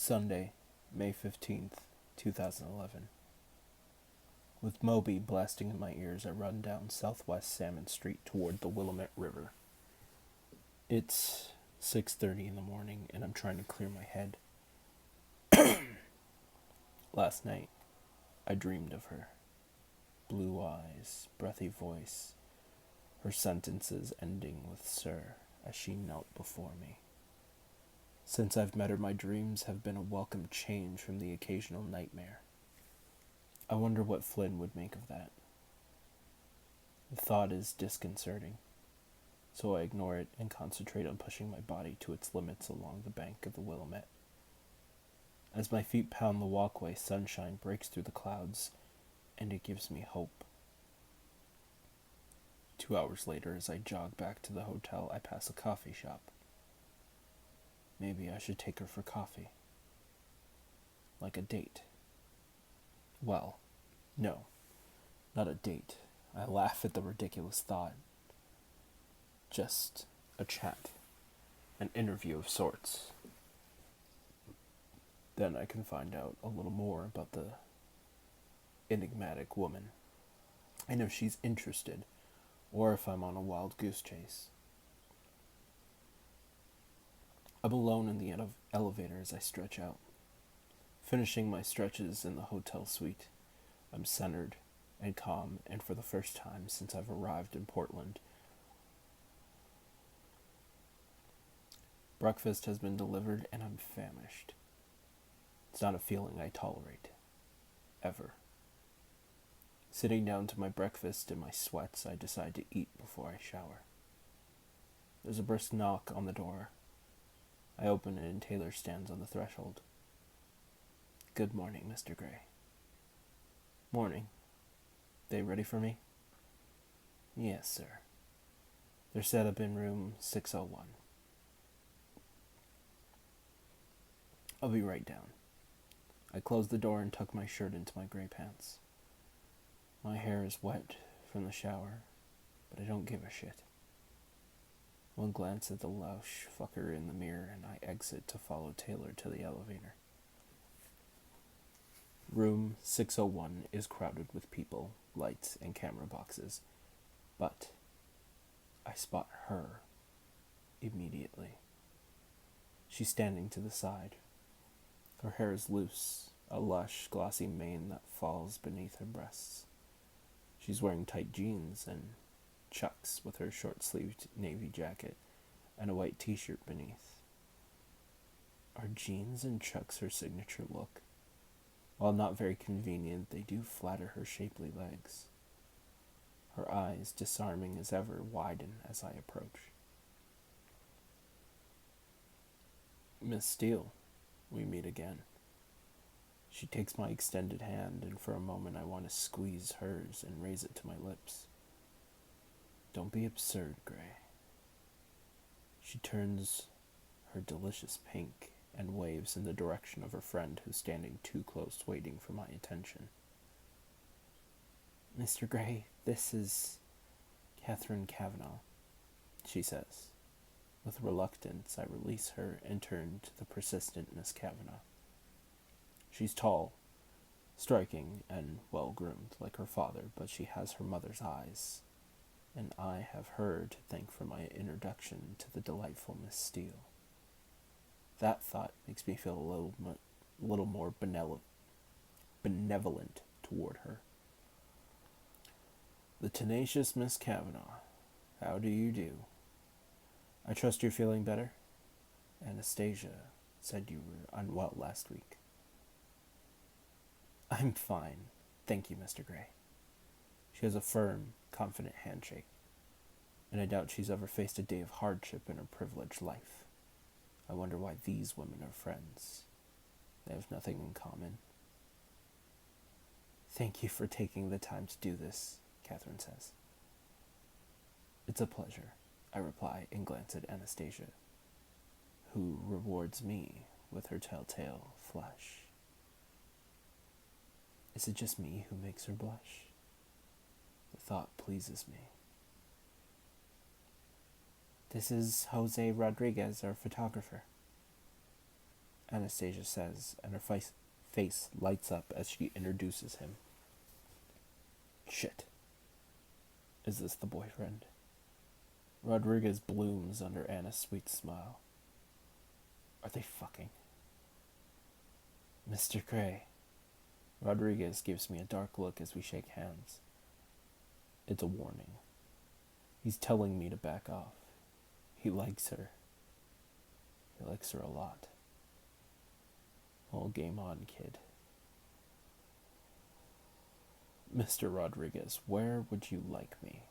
Sunday, May 15th, 2011. With Moby blasting in my ears, I run down Southwest Salmon Street toward the Willamette River. It's 6:30 in the morning and I'm trying to clear my head. Last night, I dreamed of her. Blue eyes, breathy voice, her sentences ending with "sir" as she knelt before me. Since I've met her, my dreams have been a welcome change from the occasional nightmare. I wonder what Flynn would make of that. The thought is disconcerting, so I ignore it and concentrate on pushing my body to its limits along the bank of the Willamette. As my feet pound the walkway, sunshine breaks through the clouds, and it gives me hope. 2 hours later, as I jog back to the hotel, I pass a coffee shop. Maybe I should take her for coffee. Like a date. Well, no, not a date. I laugh at the ridiculous thought. Just a chat. An interview of sorts. Then I can find out a little more about the enigmatic woman. And if she's interested, or if I'm on a wild goose chase. I'm alone in the elevator as I stretch out. Finishing my stretches in the hotel suite, I'm centered and calm, and for the first time since I've arrived in Portland, breakfast has been delivered and I'm famished. It's not a feeling I tolerate. Ever. Sitting down to my breakfast in my sweats, I decide to eat before I shower. There's a brisk knock on the door. I open it and Taylor stands on the threshold. "Good morning, Mr. Gray." "Morning. They ready for me?" "Yes, sir. They're set up in room 601. I'll be right down." I close the door and tuck my shirt into my gray pants. My hair is wet from the shower, but I don't give a shit. One glance at the louche fucker in the mirror and I exit to follow Taylor to the elevator. Room 601 is crowded with people, lights, and camera boxes, but I spot her immediately. She's standing to the side. Her hair is loose, a lush, glossy mane that falls beneath her breasts. She's wearing tight jeans and chucks with her short-sleeved navy jacket and a white t-shirt beneath. Are jeans and chucks her signature look? While not very convenient, they do flatter her shapely legs. Her eyes, disarming as ever, widen as I approach. "Miss Steele, we meet again." She takes my extended hand, and for a moment I want to squeeze hers and raise it to my lips. "Don't be absurd, Gray." She turns her delicious pink and waves in the direction of her friend who's standing too close waiting for my attention. "Mr. Gray, this is Catherine Kavanaugh," she says. With reluctance, I release her and turn to the persistent Miss Kavanaugh. She's tall, striking, and well-groomed like her father, but she has her mother's eyes, and I have her to thank for my introduction to the delightful Miss Steele. That thought makes me feel a little more benevolent toward her. "The tenacious Miss Kavanaugh, how do you do? I trust you're feeling better? Anastasia said you were unwell last week." "I'm fine, thank you, Mr. Gray." She has a firm, confident handshake, and I doubt she's ever faced a day of hardship in her privileged life. I wonder why these women are friends. They have nothing in common. "Thank you for taking the time to do this," Catherine says. "It's a pleasure," I reply and glance at Anastasia, who rewards me with her telltale flush. Is it just me who makes her blush? The thought pleases me. "This is Jose Rodriguez, our photographer." Anastasia says, and her face lights up as she introduces him. Shit. Is this the boyfriend? Rodriguez blooms under Anna's sweet smile. Are they fucking? Mr. Gray. Rodriguez gives me a dark look as we shake hands. It's a warning. He's telling me to back off. He likes her. He likes her a lot. Well, game on, kid. Mr. Rodriguez, where would you like me?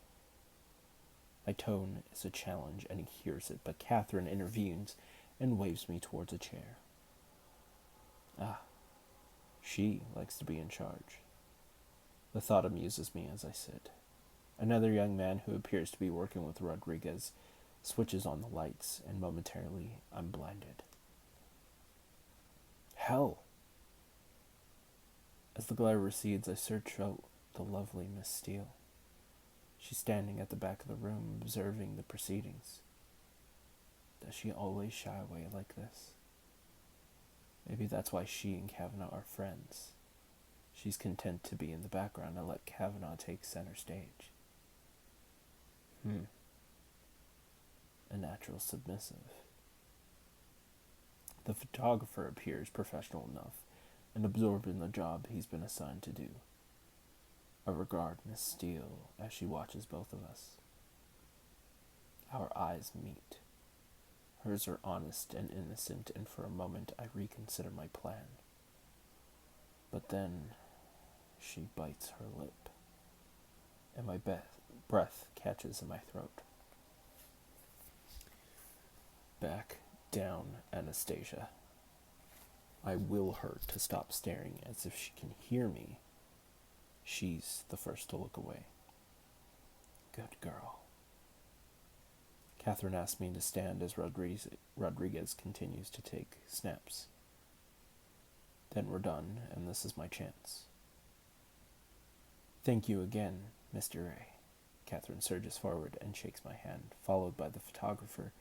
My tone is a challenge, and he hears it, but Catherine intervenes and waves me towards a chair. Ah, she likes to be in charge. The thought amuses me as I sit. Another young man who appears to be working with Rodriguez switches on the lights, and momentarily I'm blinded. Hell! As the glare recedes, I search out the lovely Miss Steele. She's standing at the back of the room, observing the proceedings. Does she always shy away like this? Maybe that's why she and Kavanaugh are friends. She's content to be in the background and let Kavanaugh take center stage. A natural submissive. The photographer appears professional enough and absorbed in the job he's been assigned to do. I regard Miss Steele as she watches both of us. Our eyes meet. Hers are honest and innocent, and for a moment I reconsider my plan. But then she bites her lip, and my breath catches in my throat. Back down, Anastasia. I will her to stop staring as if she can hear me. She's the first to look away. Good girl. Catherine asked me to stand as Rodriguez continues to take snaps. Then we're done, and this is my chance. Thank you again, Mr. A. Catherine surges forward and shakes my hand, followed by the photographer,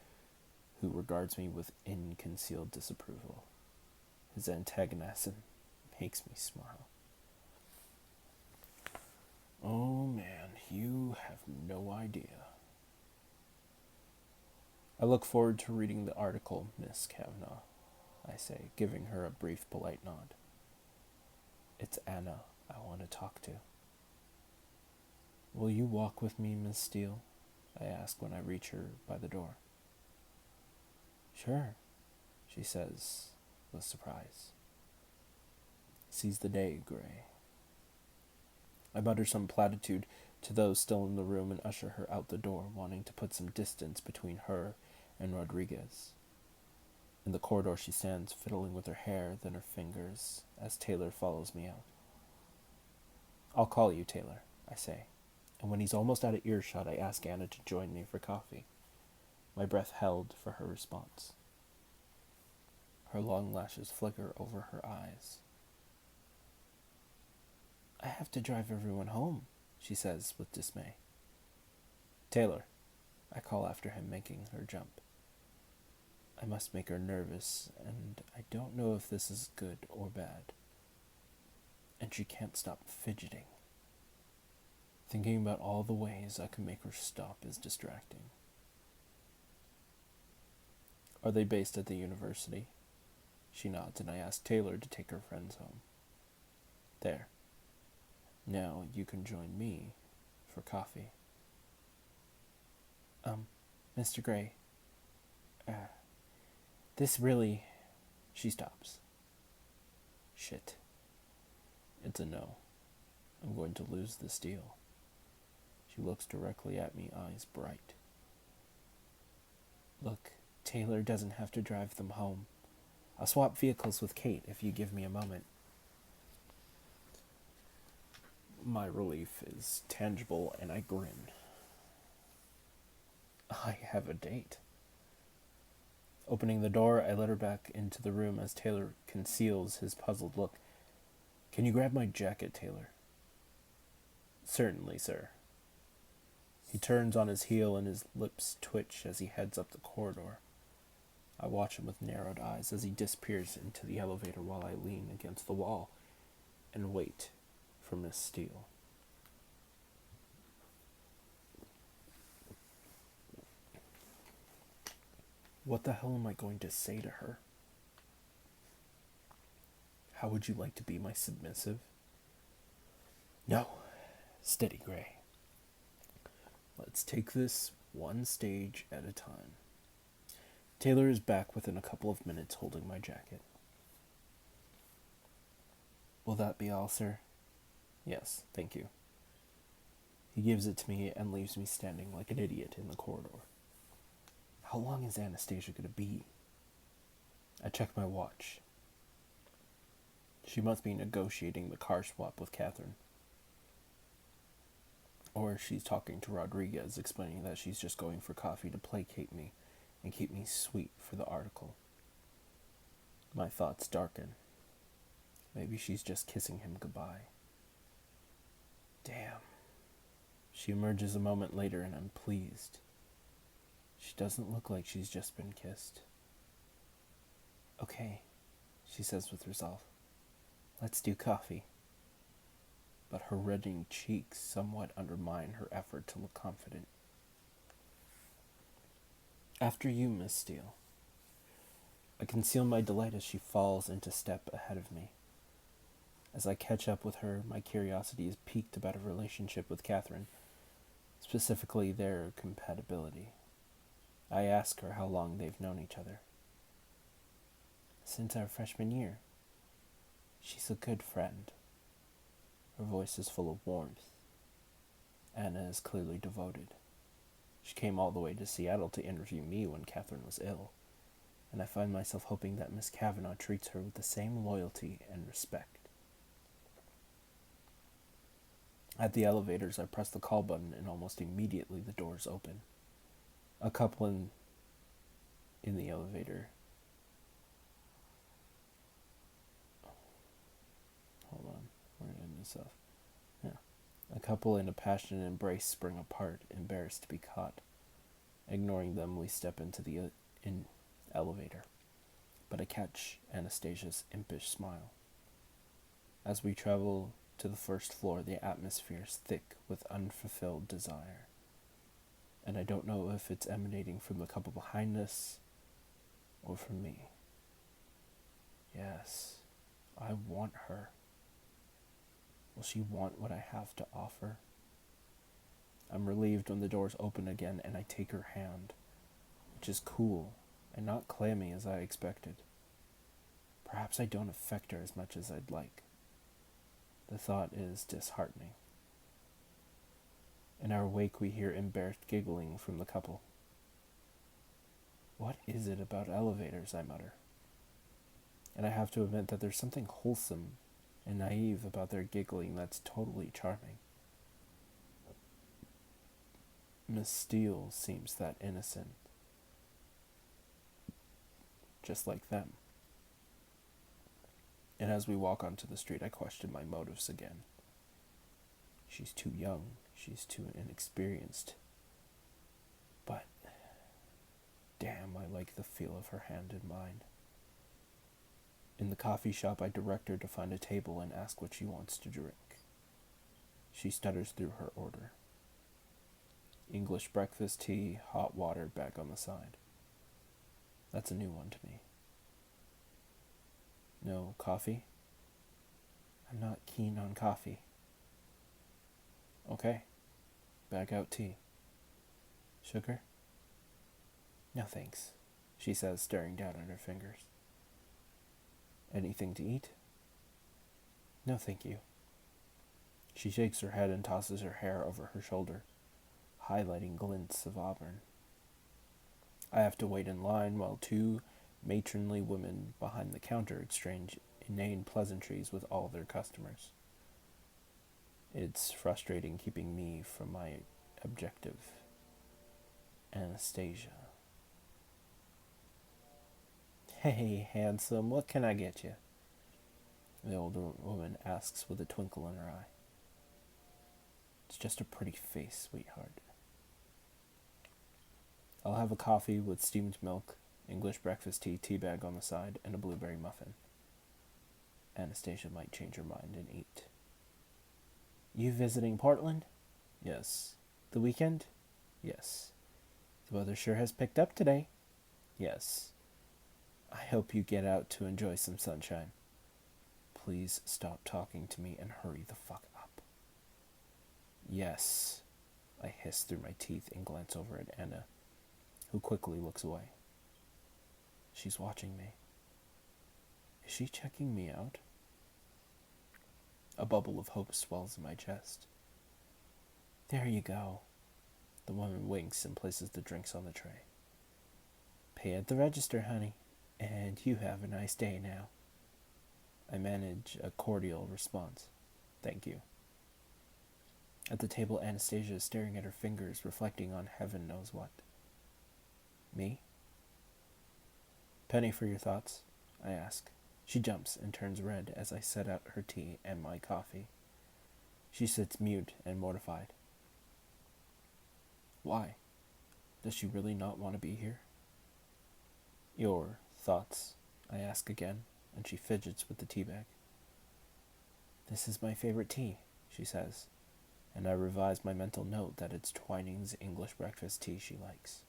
who regards me with unconcealed disapproval. His antagonism makes me smile. Oh man, you have no idea. I look forward to reading the article, Miss Kavanaugh, I say, giving her a brief polite nod. It's Anna I want to talk to. Will you walk with me, Miss Steele? I ask when I reach her by the door. Sure, she says with surprise. Seize the day, Gray. I mutter some platitude to those still in the room and usher her out the door, wanting to put some distance between her and Rodriguez. In the corridor she stands, fiddling with her hair, then her fingers, as Taylor follows me out. I'll call you, Taylor, I say, and when he's almost out of earshot, I ask Anna to join me for coffee. My breath held for her response. Her long lashes flicker over her eyes. I have to drive everyone home, she says with dismay. Taylor, I call after him, making her jump. I must make her nervous, and I don't know if this is good or bad. And she can't stop fidgeting. Thinking about all the ways I can make her stop is distracting. Are they based at the university? She nods, and I ask Taylor to take her friends home. There. Now you can join me for coffee. Mr. Gray, this really... She stops. Shit. It's a no. I'm going to lose this deal. She looks directly at me, eyes bright. Look, Taylor doesn't have to drive them home. I'll swap vehicles with Kate if you give me a moment. My relief is tangible, and I grin. I have a date. Opening the door, I let her back into the room as Taylor conceals his puzzled look. Can you grab my jacket, Taylor? Certainly, sir. He turns on his heel and his lips twitch as he heads up the corridor. I watch him with narrowed eyes as he disappears into the elevator while I lean against the wall and wait for Miss Steele. What the hell am I going to say to her? How would you like to be my submissive? No. Steady, Gray. Let's take this one stage at a time. Taylor is back within a couple of minutes holding my jacket. Will that be all, sir? Yes, thank you. He gives it to me and leaves me standing like an idiot in the corridor. How long is Anastasia going to be? I check my watch. She must be negotiating the car swap with Catherine. Or she's talking to Rodriguez, explaining that she's just going for coffee to placate me and keep me sweet for the article. My thoughts darken. Maybe she's just kissing him goodbye. Damn. She emerges a moment later and I'm pleased. She doesn't look like she's just been kissed. Okay, she says with resolve. Let's do coffee. But her reddening cheeks somewhat undermine her effort to look confident. After you, Miss Steele. I conceal my delight as she falls into step ahead of me. As I catch up with her, my curiosity is piqued about a relationship with Catherine, specifically their compatibility. I ask her how long they've known each other. Since our freshman year. She's a good friend. Her voice is full of warmth. Anna is clearly devoted. She came all the way to Seattle to interview me when Catherine was ill, and I find myself hoping that Miss Kavanaugh treats her with the same loyalty and respect. At the elevators, I press the call button and almost immediately the doors open. A couple in the elevator. Hold on, where did I miss off? Yeah. A couple in a passionate embrace spring apart, embarrassed to be caught. Ignoring them, we step into the elevator. But I catch Anastasia's impish smile. As we travel to the first floor, the atmosphere is thick with unfulfilled desire. And I don't know if it's emanating from the couple behind us or from me. Yes, I want her. Will she want what I have to offer? I'm relieved when the doors open again and I take her hand, which is cool and not clammy as I expected. Perhaps I don't affect her as much as I'd like. The thought is disheartening. In our wake, we hear embarrassed giggling from the couple. What is it about elevators, I mutter. And I have to admit that there's something wholesome and naive about their giggling that's totally charming. Miss Steele seems that innocent. Just like them. And as we walk onto the street, I question my motives again. She's too young. She's too inexperienced. But, damn, I like the feel of her hand in mine. In the coffee shop, I direct her to find a table and ask what she wants to drink. She stutters through her order. English breakfast, tea, hot water, back on the side. That's a new one to me. No coffee? I'm not keen on coffee. Okay. Back out tea. Sugar? No thanks, she says, staring down at her fingers. Anything to eat? No, thank you. She shakes her head and tosses her hair over her shoulder, highlighting glints of auburn. I have to wait in line while two matronly women behind the counter exchange inane pleasantries with all their customers. It's frustrating keeping me from my objective, Anastasia. Hey, handsome, what can I get you? The older woman asks with a twinkle in her eye. It's just a pretty face, sweetheart. I'll have a coffee with steamed milk English breakfast tea bag on the side, and a blueberry muffin. Anastasia might change her mind and eat. You visiting Portland? Yes. The weekend? Yes. The weather sure has picked up today. Yes. I hope you get out to enjoy some sunshine. Please stop talking to me and hurry the fuck up. Yes. I hiss through my teeth and glance over at Anna, who quickly looks away. She's watching me. Is she checking me out? A bubble of hope swells in my chest. There you go. The woman winks and places the drinks on the tray. Pay at the register, honey, and you have a nice day now. I manage a cordial response. Thank you. At the table, Anastasia is staring at her fingers, reflecting on heaven knows what. Me? Penny for your thoughts, I ask. She jumps and turns red as I set out her tea and my coffee. She sits mute and mortified. Why? Does she really not want to be here? Your thoughts, I ask again, and she fidgets with the tea bag. This is my favorite tea, she says, and I revise my mental note that it's Twining's English breakfast tea she likes.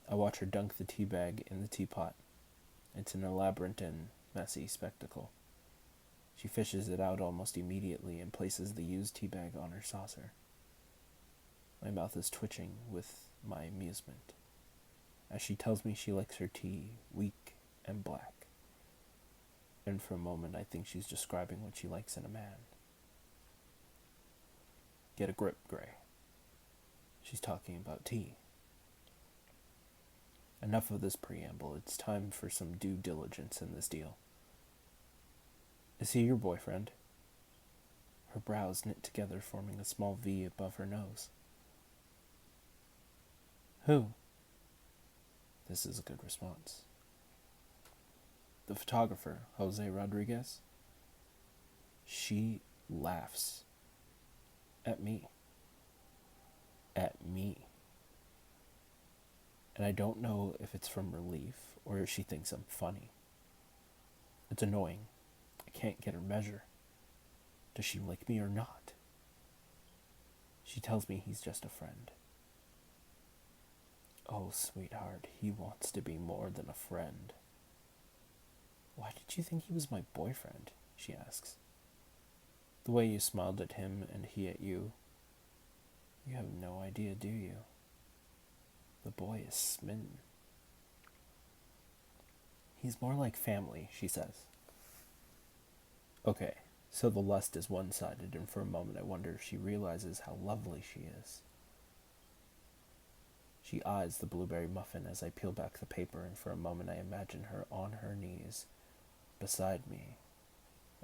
I watch her dunk the tea bag in the teapot. It's an elaborate and messy spectacle. She fishes it out almost immediately and places the used tea bag on her saucer. My mouth is twitching with my amusement, as she tells me she likes her tea weak and black. And for a moment I think she's describing what she likes in a man. Get a grip, Gray. She's talking about tea. Enough of this preamble. It's time for some due diligence in this deal. Is he your boyfriend? Her brows knit together, forming a small V above her nose. Who? This is a good response. The photographer, Jose Rodriguez. She laughs. At me. At me. And I don't know if it's from relief or if she thinks I'm funny. It's annoying. I can't get her measure. Does she like me or not? She tells me he's just a friend. Oh, sweetheart, he wants to be more than a friend. Why did you think he was my boyfriend? She asks. The way you smiled at him and he at you. You have no idea, do you? The boy is smitten. He's more like family, she says. Okay, so the lust is one-sided, and for a moment I wonder if she realizes how lovely she is. She eyes the blueberry muffin as I peel back the paper, and for a moment I imagine her on her knees beside me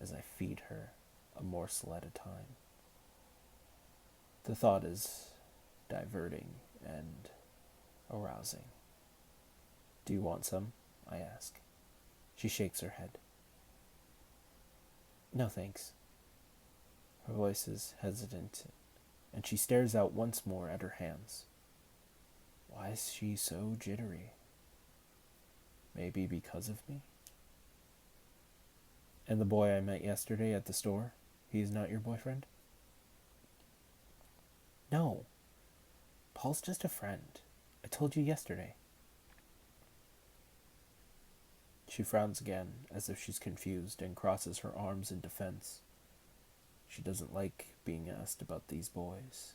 as I feed her a morsel at a time. The thought is diverting and arousing. Do you want some? I ask. She shakes her head. No, thanks. Her voice is hesitant, and she stares out once more at her hands. Why is she so jittery? Maybe because of me? And the boy I met yesterday at the store, he's not your boyfriend? No. Paul's just a friend. I told you yesterday. She frowns again, as if she's confused, and crosses her arms in defense. She doesn't like being asked about these boys.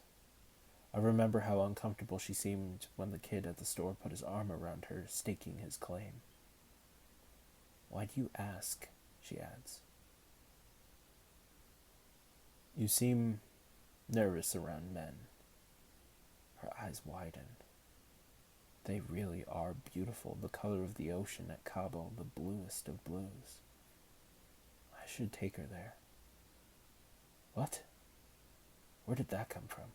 I remember how uncomfortable she seemed when the kid at the store put his arm around her, staking his claim. Why do you ask? She adds. You seem nervous around men. Her eyes widen. They really are beautiful, the color of the ocean at Cabo, the bluest of blues. I should take her there. What? Where did that come from?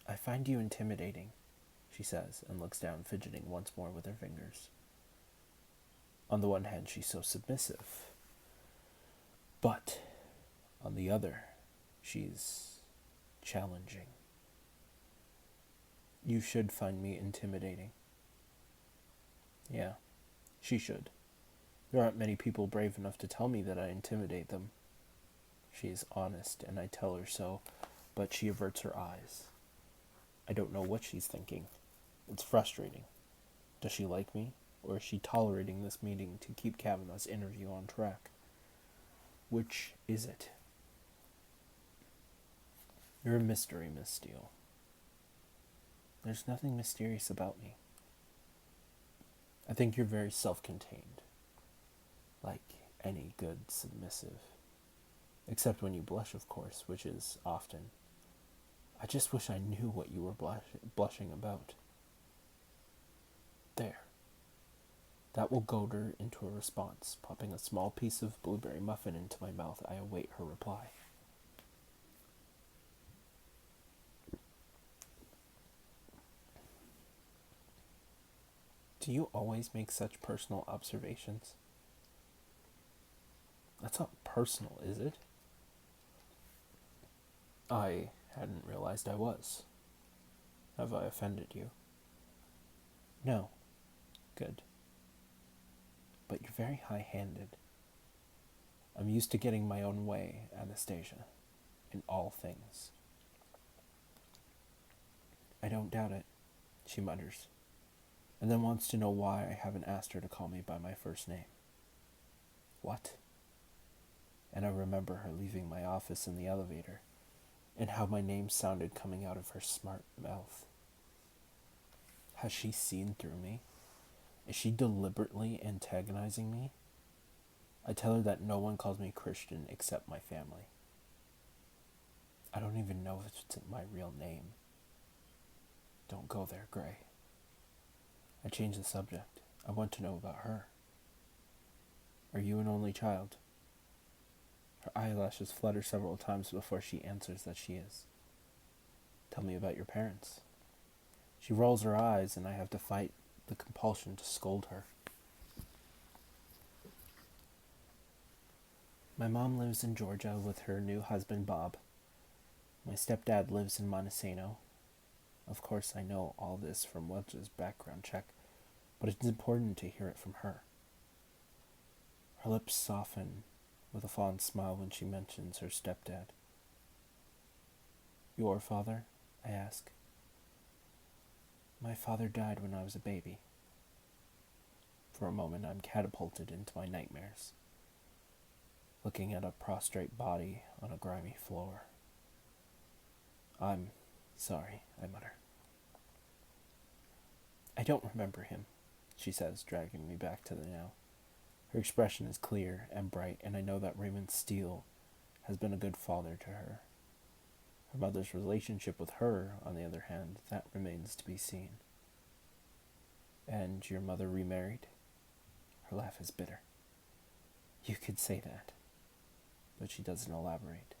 I find you intimidating, she says, and looks down, fidgeting once more with her fingers. On the one hand, she's so submissive, but on the other, she's challenging. You should find me intimidating. Yeah, she should. There aren't many people brave enough to tell me that I intimidate them. She is honest, and I tell her so, but she averts her eyes. I don't know what she's thinking. It's frustrating. Does she like me, or is she tolerating this meeting to keep Kavanaugh's interview on track? Which is it? You're a mystery, Miss Steele. There's nothing mysterious about me. I think you're very self-contained, like any good submissive. Except when you blush, of course, which is often. I just wish I knew what you were blushing about. There. That will goad her into a response. Popping a small piece of blueberry muffin into my mouth, I await her reply. Do you always make such personal observations? That's not personal, is it? I hadn't realized I was. Have I offended you? No. Good. But you're very high-handed. I'm used to getting my own way, Anastasia, in all things. I don't doubt it, she mutters, and then wants to know why I haven't asked her to call me by my first name. What? And I remember her leaving my office in the elevator, and how my name sounded coming out of her smart mouth. Has she seen through me? Is she deliberately antagonizing me? I tell her that no one calls me Christian except my family. I don't even know if it's my real name. Don't go there, Gray. I change the subject. I want to know about her. Are you an only child? Her eyelashes flutter several times before she answers that she is. Tell me about your parents. She rolls her eyes, and I have to fight the compulsion to scold her. My mom lives in Georgia with her new husband, Bob. My stepdad lives in Montesano. Of course, I know all this from Welch's background check, but it's important to hear it from her. Her lips soften with a fond smile when she mentions her stepdad. Your father? I ask. My father died when I was a baby. For a moment, I'm catapulted into my nightmares, looking at a prostrate body on a grimy floor. I'm sorry, I mutter. I don't remember him, she says, dragging me back to the now. Her expression is clear and bright, and I know that Raymond Steele has been a good father to her. Her mother's relationship with her, on the other hand, that remains to be seen. And your mother remarried? Her laugh is bitter. You could say that, but she doesn't elaborate.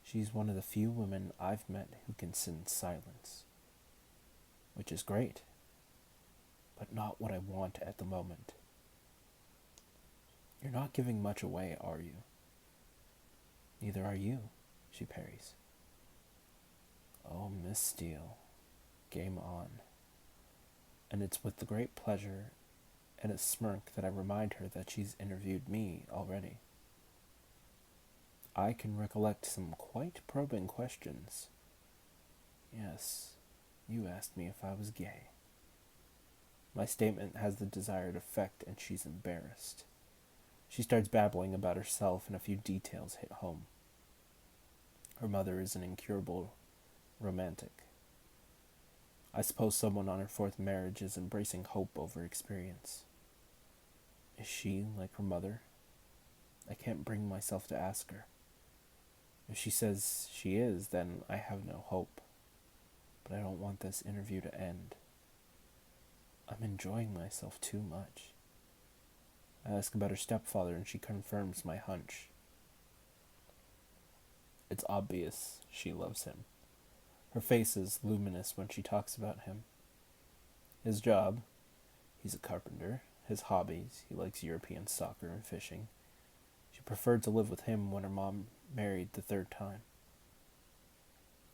She's one of the few women I've met who can sit in silence, which is great, but not what I want at the moment. You're not giving much away, are you? Neither are you, she parries. Oh, Miss Steele, game on. And it's with the great pleasure and a smirk that I remind her that she's interviewed me already. I can recollect some quite probing questions. Yes, you asked me if I was gay. My statement has the desired effect, and she's embarrassed. She starts babbling about herself, and a few details hit home. Her mother is an incurable romantic. I suppose someone on her fourth marriage is embracing hope over experience. Is she like her mother? I can't bring myself to ask her. If she says she is, then I have no hope. But I don't want this interview to end. I'm enjoying myself too much. I ask about her stepfather, and she confirms my hunch. It's obvious she loves him. Her face is luminous when she talks about him. His job, he's a carpenter. His hobbies, he likes European soccer and fishing. She preferred to live with him when her mom married the third time.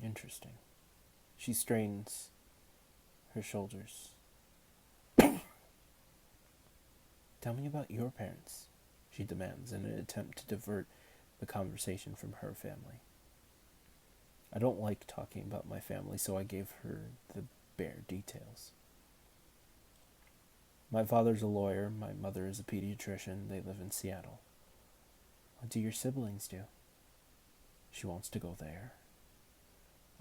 Interesting. She strains her shoulders. Tell me about your parents, she demands in an attempt to divert the conversation from her family. I don't like talking about my family, so I gave her the bare details. My father's a lawyer, my mother is a pediatrician, they live in Seattle. What do your siblings do? She wants to go there.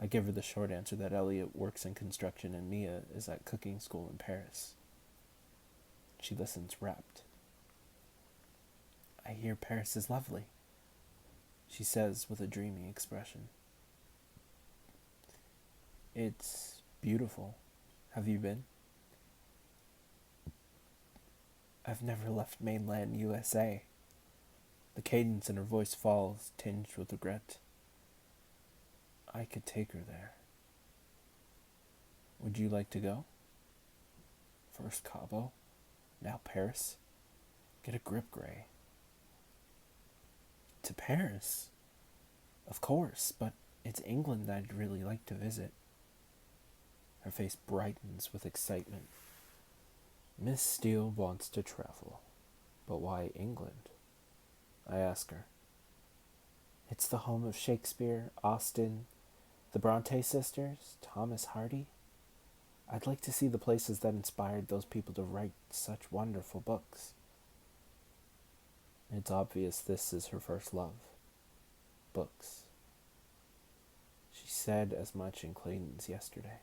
I give her the short answer that Elliot works in construction and Mia is at cooking school in Paris. She listens rapt. I hear Paris is lovely, she says with a dreamy expression. It's beautiful. Have you been? I've never left mainland USA. The cadence in her voice falls, tinged with regret. I could take her there. Would you like to go? First Cabo, now Paris. Get a grip, Gray. To Paris? Of course, but it's England that I'd really like to visit. Her face brightens with excitement. Miss Steele wants to travel. But why England? I ask her. It's the home of Shakespeare, Austen, the Bronte sisters, Thomas Hardy. I'd like to see the places that inspired those people to write such wonderful books. It's obvious this is her first love. Books. She said as much in Clayton's yesterday.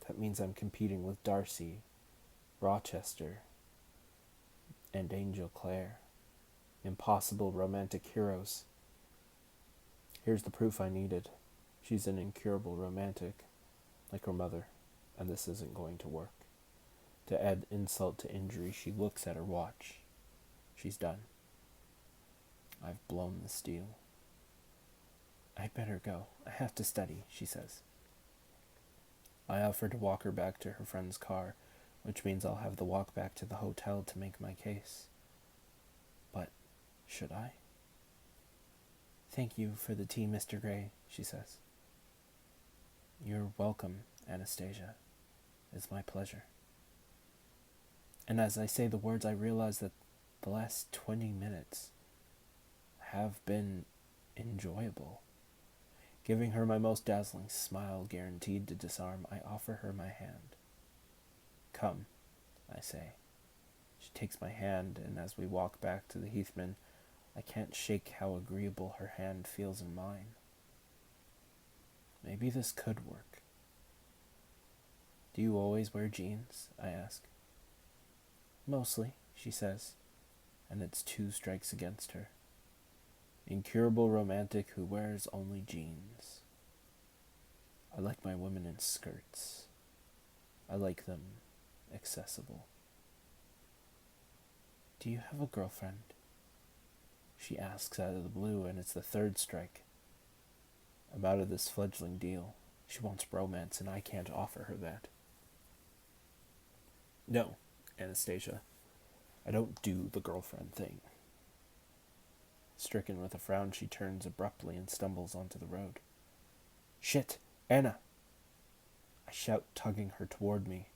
That means I'm competing with Darcy, Rochester, and Angel Clare. Impossible romantic heroes. Here's the proof I needed. She's an incurable romantic, like her mother, and this isn't going to work. To add insult to injury, she looks at her watch. She's done. I've blown the steel. I'd better go. I have to study, she says. I offer to walk her back to her friend's car, which means I'll have the walk back to the hotel to make my case. But should I? Thank you for the tea, Mr. Gray, she says. You're welcome, Anastasia. It's my pleasure. And as I say the words, I realize that the last 20 minutes have been enjoyable. Giving her my most dazzling smile, guaranteed to disarm, I offer her my hand. Come, I say. She takes my hand, and as we walk back to the Heathman, I can't shake how agreeable her hand feels in mine. Maybe this could work. Do you always wear jeans? I ask. Mostly, she says, and it's 2 strikes against her. Incurable romantic who wears only jeans. I like my women in skirts. I like them accessible. Do you have a girlfriend? She asks out of the blue, and it's the 3rd strike. I'm out of this fledgling deal. She wants romance, and I can't offer her that. No, Anastasia. I don't do the girlfriend thing. Stricken with a frown, she turns abruptly and stumbles onto the road. Shit! Anna! I shout, tugging her toward me,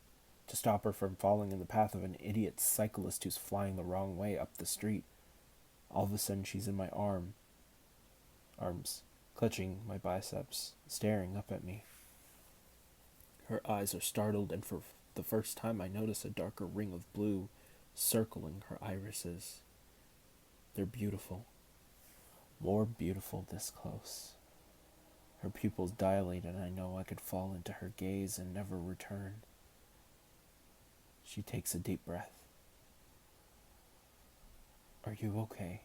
to stop her from falling in the path of an idiot cyclist who's flying the wrong way up the street. All of a sudden, she's in my arms, clutching my biceps, staring up at me. Her eyes are startled, and for the first time I notice a darker ring of blue circling her irises. They're beautiful. More beautiful this close. Her pupils dilate, and I know I could fall into her gaze and never return. She takes a deep breath. Are you okay?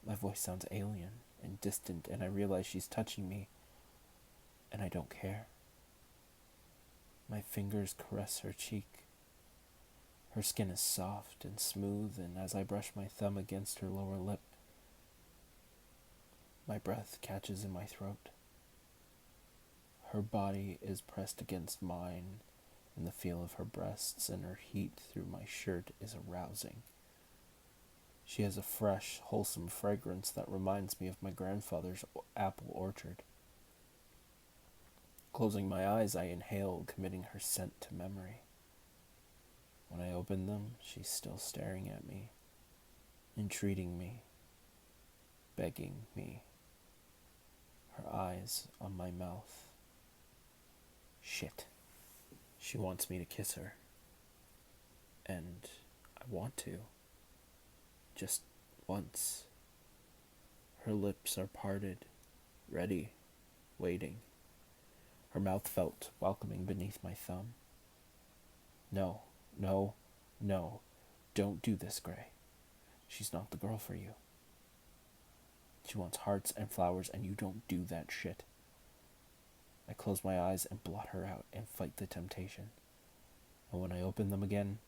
My voice sounds alien and distant, and I realize she's touching me, and I don't care. My fingers caress her cheek. Her skin is soft and smooth, and as I brush my thumb against her lower lip, my breath catches in my throat. Her body is pressed against mine, and the feel of her breasts and her heat through my shirt is arousing. She has a fresh, wholesome fragrance that reminds me of my grandfather's apple orchard. Closing my eyes, I inhale, committing her scent to memory. When I open them, she's still staring at me, entreating me, begging me, her eyes on my mouth. Shit. She wants me to kiss her. And I want to. Just once. Her lips are parted, ready, waiting. Her mouth felt welcoming beneath my thumb. No, no, no. Don't do this, Gray. She's not the girl for you. She wants hearts and flowers, and you don't do that shit. I close my eyes and blot her out and fight the temptation. And when I open them again,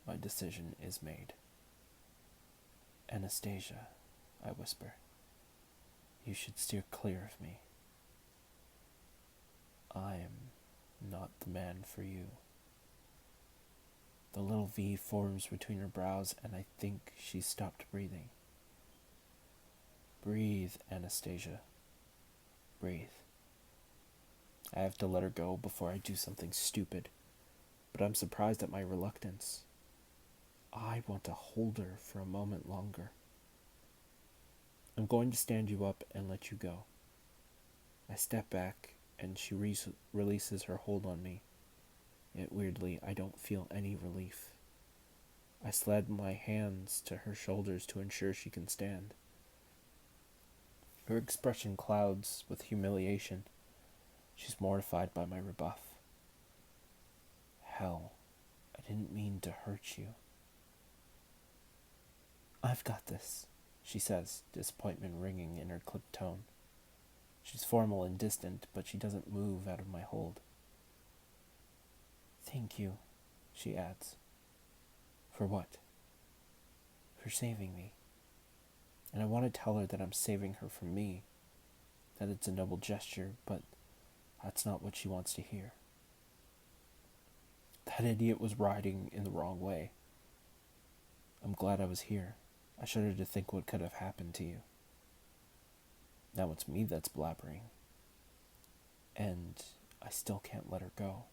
my decision is made. Anastasia, I whisper, you should steer clear of me. I am not the man for you. The little V forms between her brows, and I think she's stopped breathing. Breathe, Anastasia. Breathe. I have to let her go before I do something stupid, but I'm surprised at my reluctance. I want to hold her for a moment longer. I'm going to stand you up and let you go. I step back, and she releases her hold on me. Yet weirdly, I don't feel any relief. I slide my hands to her shoulders to ensure she can stand. Her expression clouds with humiliation. She's mortified by my rebuff. Hell, I didn't mean to hurt you. I've got this, she says, disappointment ringing in her clipped tone. She's formal and distant, but she doesn't move out of my hold. Thank you, she adds. For what? For saving me. And I want to tell her that I'm saving her from me, that it's a noble gesture, but that's not what she wants to hear. That idiot was riding in the wrong way. I'm glad I was here. I shudder to think what could have happened to you. Now it's me that's blabbering. And I still can't let her go.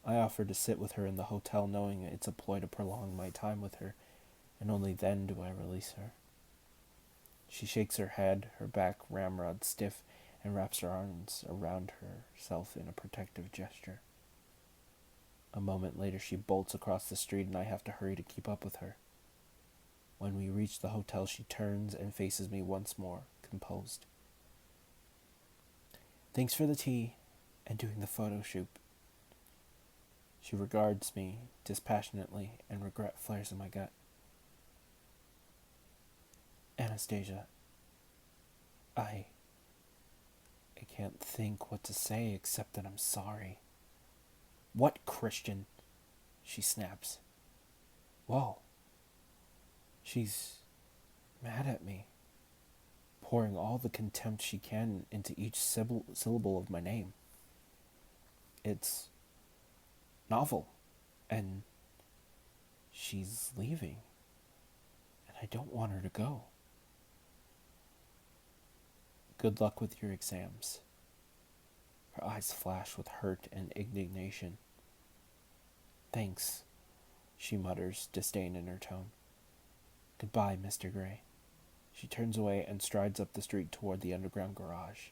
I offer to sit with her in the hotel, knowing it's a ploy to prolong my time with her, and only then do I release her. She shakes her head, her back ramrod stiff, and wraps her arms around herself in a protective gesture. A moment later, she bolts across the street, and I have to hurry to keep up with her. When we reach the hotel, she turns and faces me once more, composed. Thanks for the tea and doing the photo shoot. She regards me dispassionately, and regret flares in my gut. Anastasia, I can't think what to say except that I'm sorry. What, Christian? She snaps. Whoa. She's mad at me, pouring all the contempt she can into each syllable of my name. It's novel, and she's leaving, and I don't want her to go. Good luck with your exams. Her eyes flash with hurt and indignation. Thanks, she mutters, disdain in her tone. Goodbye, Mr. Gray. She turns away and strides up the street toward the underground garage.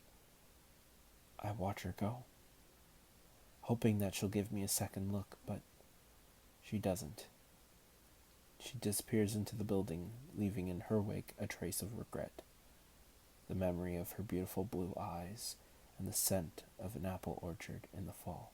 I watch her go, hoping that she'll give me a second look, but she doesn't. She disappears into the building, leaving in her wake a trace of regret, the memory of her beautiful blue eyes, and the scent of an apple orchard in the fall.